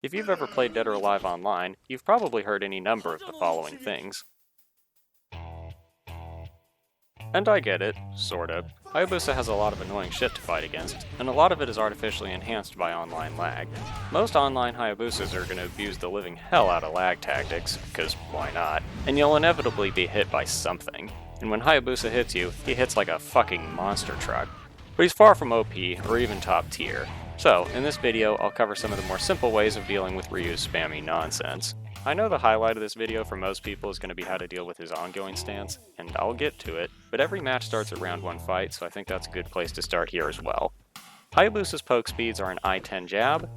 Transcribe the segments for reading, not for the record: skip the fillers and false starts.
If you've ever played Dead or Alive online, you've probably heard any number of the following things. And I get it, sorta. Hayabusa has a lot of annoying shit to fight against, and a lot of it is artificially enhanced by online lag. Most online Hayabusas are gonna abuse the living hell out of lag tactics, because why not? And you'll inevitably be hit by something. And when Hayabusa hits you, he hits like a fucking monster truck. But he's far from OP, or even top tier. So, in this video, I'll cover some of the more simple ways of dealing with Ryu's spammy nonsense. I know the highlight of this video for most people is going to be how to deal with his ongoing stance, and I'll get to it, but every match starts at round 1 fight, so I think that's a good place to start here as well. Hayabusa's poke speeds are an I-10 jab,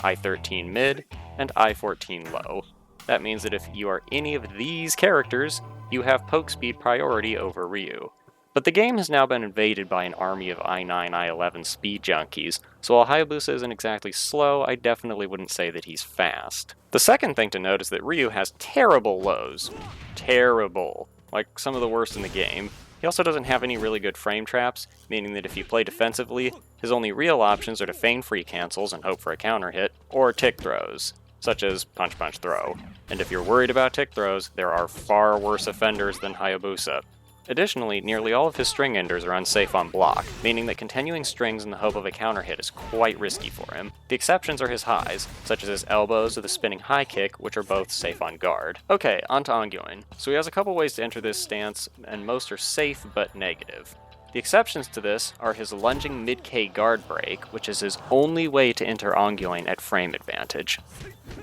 I-13 mid, and I-14 low. That means that if you are any of these characters, you have poke speed priority over Ryu. But the game has now been invaded by an army of I-9, I-11 speed junkies, so while Hayabusa isn't exactly slow, I definitely wouldn't say that he's fast. The second thing to note is that Ryu has terrible lows. Terrible. Like some of the worst in the game. He also doesn't have any really good frame traps, meaning that if you play defensively, his only real options are to feign free cancels and hope for a counter hit, or tick throws, such as punch punch throw. And if you're worried about tick throws, there are far worse offenders than Hayabusa. Additionally, nearly all of his string enders are unsafe on block, meaning that continuing strings in the hope of a counter hit is quite risky for him. The exceptions are his highs, such as his elbows or the spinning high kick, which are both safe on guard. Okay, on to Ongyuin. So he has a couple ways to enter this stance, and most are safe but negative. The exceptions to this are his lunging mid-K guard break, which is his only way to enter Ongyuin at frame advantage.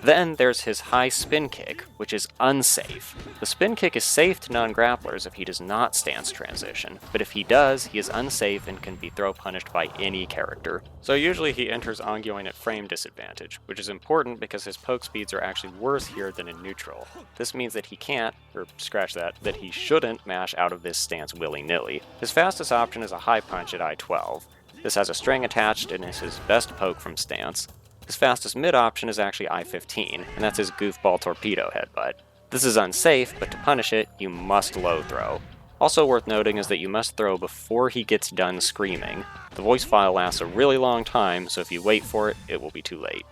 Then there's his high spin kick, which is unsafe. The spin kick is safe to non-grapplers if he does not stance transition, but if he does, he is unsafe and can be throw punished by any character. So usually he enters Ongyuin at frame disadvantage, which is important because his poke speeds are actually worse here than in neutral. This means that he can't, or scratch that he shouldn't mash out of this stance willy-nilly. His fastest option is a high punch at I-12. This has a string attached and is his best poke from stance. His fastest mid option is actually I-15, and that's his goofball torpedo headbutt. This is unsafe, but to punish it, you must low throw. Also worth noting is that you must throw before he gets done screaming. The voice file lasts a really long time, so if you wait for it, it will be too late.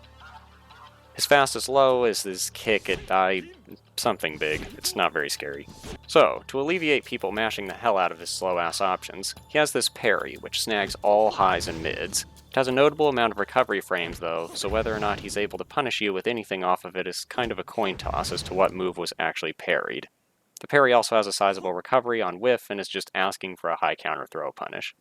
His fastest low is his kick at something big. It's not very scary. So, to alleviate people mashing the hell out of his slow-ass options, he has this parry, which snags all highs and mids. It has a notable amount of recovery frames though, so whether or not he's able to punish you with anything off of it is kind of a coin toss as to what move was actually parried. The parry also has a sizable recovery on whiff and is just asking for a high counter throw punish.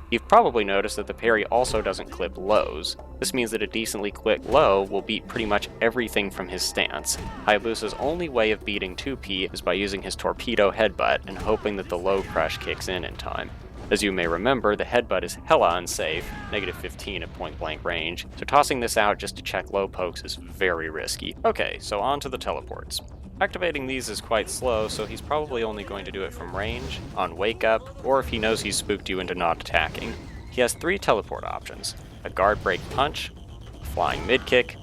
You've probably noticed that the parry also doesn't clip lows. This means that a decently quick low will beat pretty much everything from his stance. Hayabusa's only way of beating 2P is by using his torpedo headbutt and hoping that the low crush kicks in time. As you may remember, the headbutt is hella unsafe, -15 at point blank range, so tossing this out just to check low pokes is very risky. Okay, so on to the teleports. Activating these is quite slow, so he's probably only going to do it from range, on wake up, or if he knows he's spooked you into not attacking. He has 3 teleport options: a guard break punch, a flying mid kick,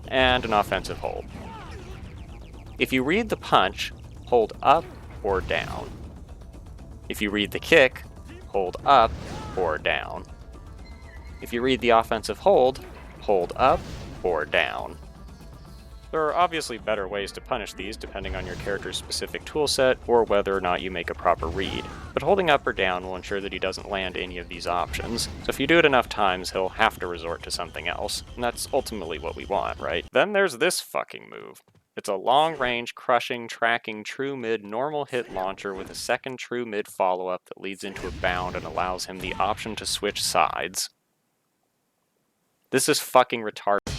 and an offensive hold. If you read the punch, hold up or down. If you read the kick, hold up or down. If you read the offensive hold up or down. There are obviously better ways to punish these depending on your character's specific toolset or whether or not you make a proper read, but holding up or down will ensure that he doesn't land any of these options, so if you do it enough times he'll have to resort to something else, and that's ultimately what we want, right? Then there's this fucking move. It's a long-range, crushing, tracking, true mid normal hit launcher with a second true mid follow-up that leads into a bound and allows him the option to switch sides. This is fucking retarded.